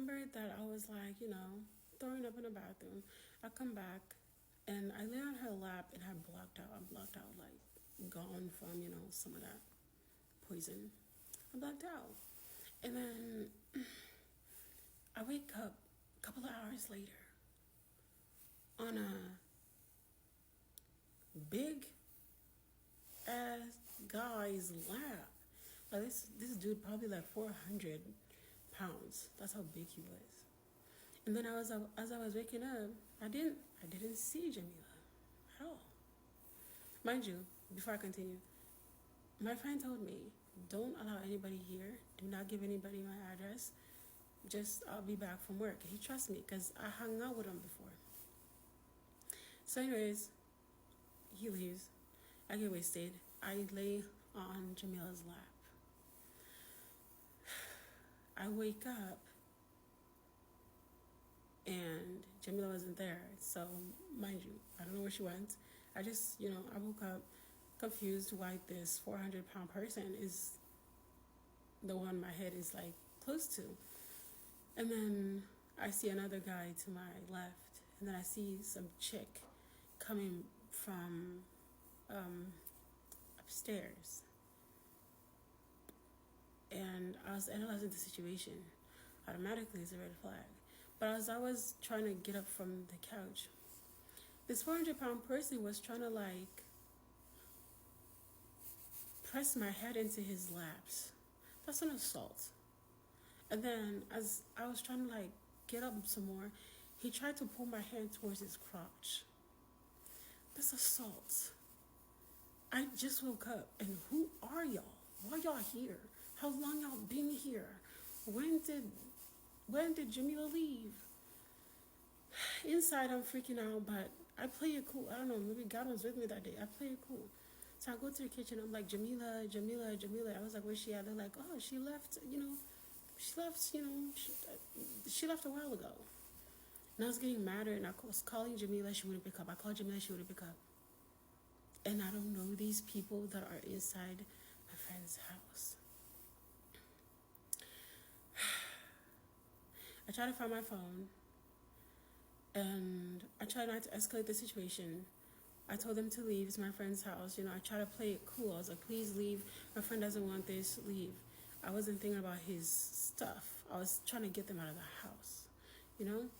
remember that I was like, throwing up in the bathroom. I come back and I lay on her lap and I blocked out. I blocked out, like, gone from, some of that poison. I blacked out. And then I wake up a couple of hours later on a big ass guy's lap. Like this dude probably like 400 pounds. That's how big he was. And then as I was waking up, I didn't see Jamilah at all. Mind you, before I continue, my friend told me, don't allow anybody here. Do not give anybody my address. Just, I'll be back from work. He trusts me because I hung out with him before. So anyways, he leaves. I get wasted. I lay on Jamilah's lap. I wake up and Jamilah wasn't there. So, mind you, I don't know where she went. I just, I woke up confused why this 400-pound person is the one my head is like close to. And then I see another guy to my left. And then I see some chick coming from upstairs. And I was analyzing the situation. Automatically, it's a red flag. But as I was trying to get up from the couch, this 400-pound person was trying to like press my head into his laps. That's an assault. And then as I was trying to like get up some more, he tried to pull my hand towards his crotch. That's assault. I just woke up, and who are y'all? Why y'all here? How long y'all been here? When did Jamilah leave? Inside I'm freaking out, but I play it cool. I don't know, maybe God was with me that day. I play it cool. So I go to the kitchen, I'm like, Jamilah. I was like, where's she at? They're like, oh, she left, she left a while ago. And I was getting madder, and I was calling Jamilah, she wouldn't pick up. I called Jamilah, she wouldn't pick up. And I don't know these people that are inside my friend's house. I try to find my phone, and I try not to escalate the situation. I told them to leave. It's my friend's house. I try to play it cool. I was like, please leave. My friend doesn't want this. Leave. I wasn't thinking about his stuff. I was trying to get them out of the house,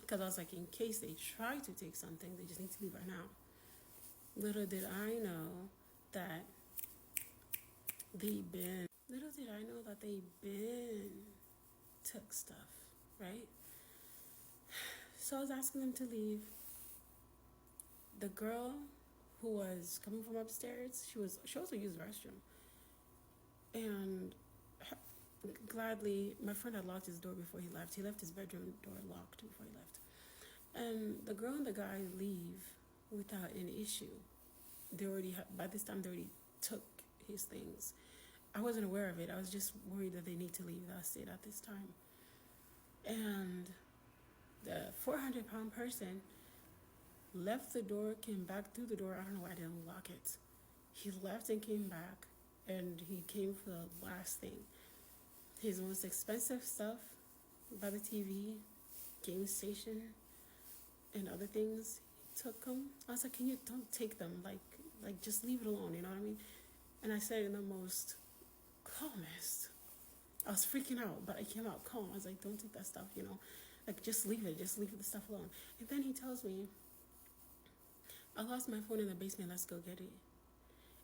because I was like, in case they try to take something, they just need to leave right now. Little did I know that they been took stuff, right? So I was asking them to leave. The girl who was coming from upstairs, she also used the restroom. And gladly, my friend had locked his door before he left. He left his bedroom door locked before he left. And the girl and the guy leave without any issue. By this time, they already took his things. I wasn't aware of it. I was just worried that they need to leave. That's it at this time. And the 400-pound person left the door, came back through the door. I don't know why I didn't lock it. He left and came back, and he came for the last thing. His most expensive stuff by the TV, game station, and other things. He took them. I was like, don't take them. Like just leave it alone, you know what I mean? And I said in the most calmest. I was freaking out, but I came out calm. I was like, don't take that stuff, Like, just leave it. Just leave the stuff alone. And then he tells me, I lost my phone in the basement. Let's go get it.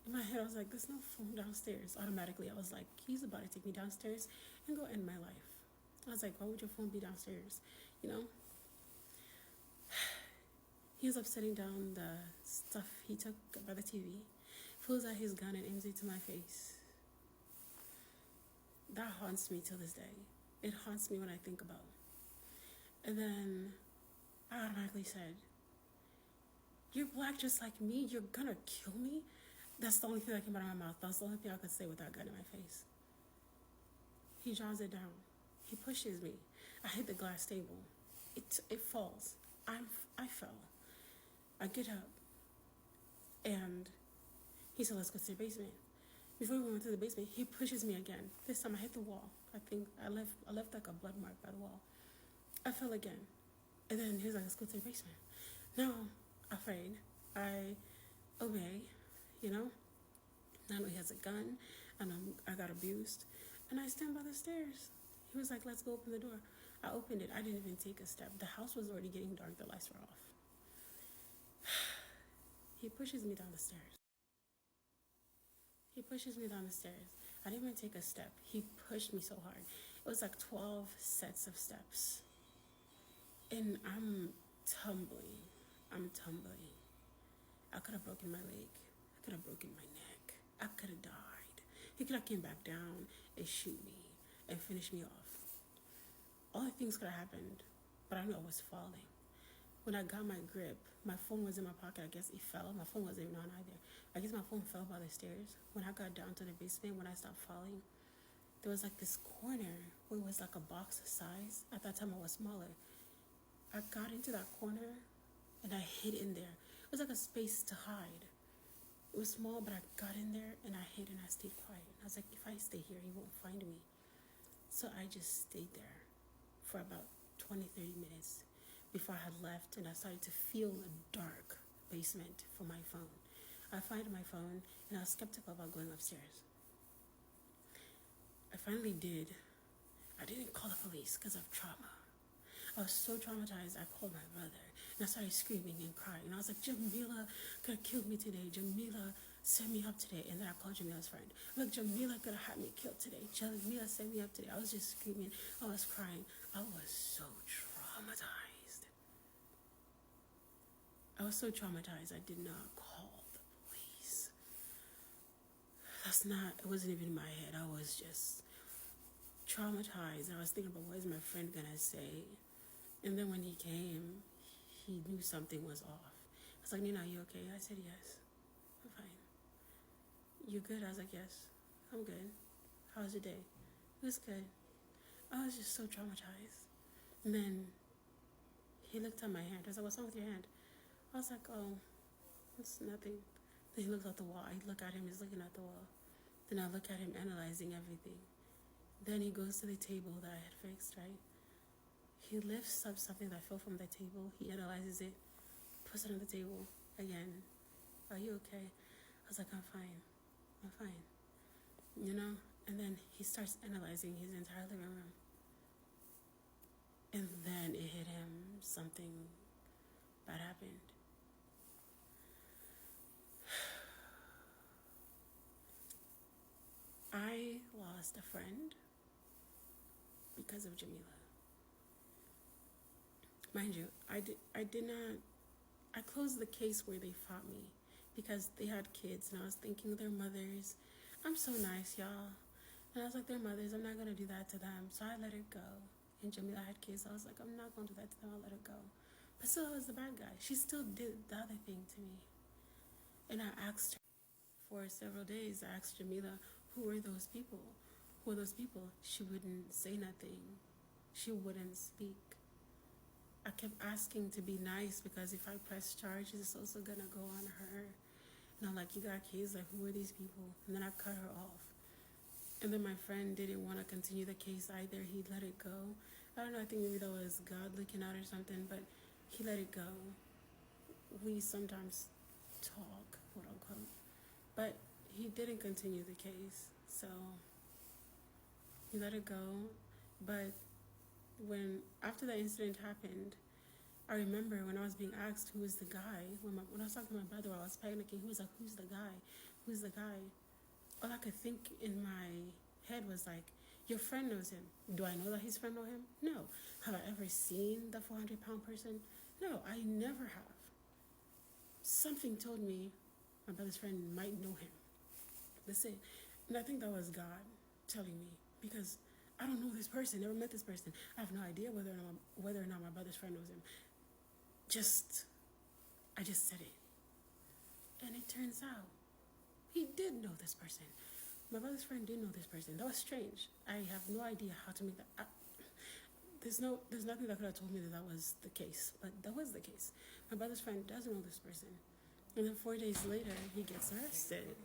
In my head, I was like, there's no phone downstairs. Automatically, I was like, he's about to take me downstairs and go end my life. I was like, why would your phone be downstairs? He was up setting down the stuff he took by the TV, pulls out his gun and aims it to my face. That haunts me till this day. It haunts me when I think about it. And then I automatically said, you're black just like me? You're gonna kill me? That's the only thing that came out of my mouth. That's the only thing I could say without a gun in my face. He draws it down. He pushes me. I hit the glass table. It falls. I fell. I get up. And he said, let's go to the basement. Before we went to the basement, he pushes me again. This time I hit the wall. I think I left like a blood mark by the wall. I fell again. And then he was like, let's go to the basement. Now, afraid, I obey, you know. I know he has a gun, and I got abused. And I stand by the stairs. He was like, let's go open the door. I opened it. I didn't even take a step. The house was already getting dark. The lights were off. He pushes me down the stairs. He pushes me down the stairs. I didn't even take a step. He pushed me so hard. It was like 12 sets of steps. And I'm tumbling. I could have broken my leg. I could have broken my neck. I could have died. He could have came back down and shoot me and finish me off. All the things could have happened, but I knew I was falling. When I got my grip, my phone was in my pocket. I guess it fell. My phone wasn't even on either. I guess my phone fell by the stairs. When I got down to the basement, when I stopped falling, there was like this corner where it was like a box size. At that time, I was smaller. I got into that corner and I hid in there. It was like a space to hide. It was small, but I got in there and I hid and I stayed quiet. I was like, if I stay here, he won't find me. So I just stayed there for about 20, 30 minutes before I had left, and I started to feel a dark basement for my phone. I find my phone and I was skeptical about going upstairs. I finally did. I didn't call the police because of trauma. I was so traumatized, I called my brother and I started screaming and crying. And I was like, Jamilah could have killed me today. Jamilah set me up today. And then I called Jamilah's friend. I'm like, Jamilah could have had me killed today. Jamilah set me up today. I was just screaming. I was crying. I was so traumatized. I did not call the police. It wasn't even in my head. I was just traumatized. I was thinking about what is my friend gonna say. And then when he came, he knew something was off. I was like, Nina, are you okay? I said, yes, I'm fine. You good? I was like, yes, I'm good. How was your day? It was good. I was just so traumatized. And then he looked at my hand. I was like, what's wrong with your hand? I was like, oh, it's nothing. Then he looked at the wall. I look at him, he's looking at the wall. Then I look at him analyzing everything. Then he goes to the table that I had fixed, right? He lifts up something that fell from the table. He analyzes it, puts it on the table again. Are you okay? I was like, I'm fine. I'm fine. You know? And then he starts analyzing his entire living room. And then it hit him. Something bad happened. I lost a friend because of Jamilah. Mind you, I closed the case where they fought me because they had kids and I was thinking their mothers. I'm so nice, y'all. And I was like, their mothers, I'm not going to do that to them. So I let it go. And Jamilah had kids. I was like, I'm not going to do that to them. I'll let it go. But still, I was the bad guy. She still did the other thing to me. And I asked her for several days. I asked Jamilah, who were those people? Who were those people? She wouldn't say nothing. She wouldn't speak. I kept asking to be nice because if I press charges, it's also gonna go on her. And I'm like, you got kids, like who are these people? And then I cut her off. And then my friend didn't want to continue the case either. He let it go. I don't know, I think maybe that was God looking out or something, but he let it go. We sometimes talk, quote unquote. But he didn't continue the case. So he let it go. But after that incident happened, I remember when I was being asked who is the guy, when I was talking to my brother, I was panicking. He was like, who's the guy? Who's the guy? All I could think in my head was like, your friend knows him. Do I know that his friend know him? No. Have I ever seen the 400-pound person? No, I never have. Something told me my brother's friend might know him. That's it. And I think that was God telling me, because I don't know this person, never met this person. I have no idea whether or not my brother's friend knows him. I just said it. And it turns out he did know this person. My brother's friend did know this person. That was strange. I have no idea how to make that. There's nothing that could have told me that was the case, but that was the case. My brother's friend does know this person. And then 4 days later, he gets arrested.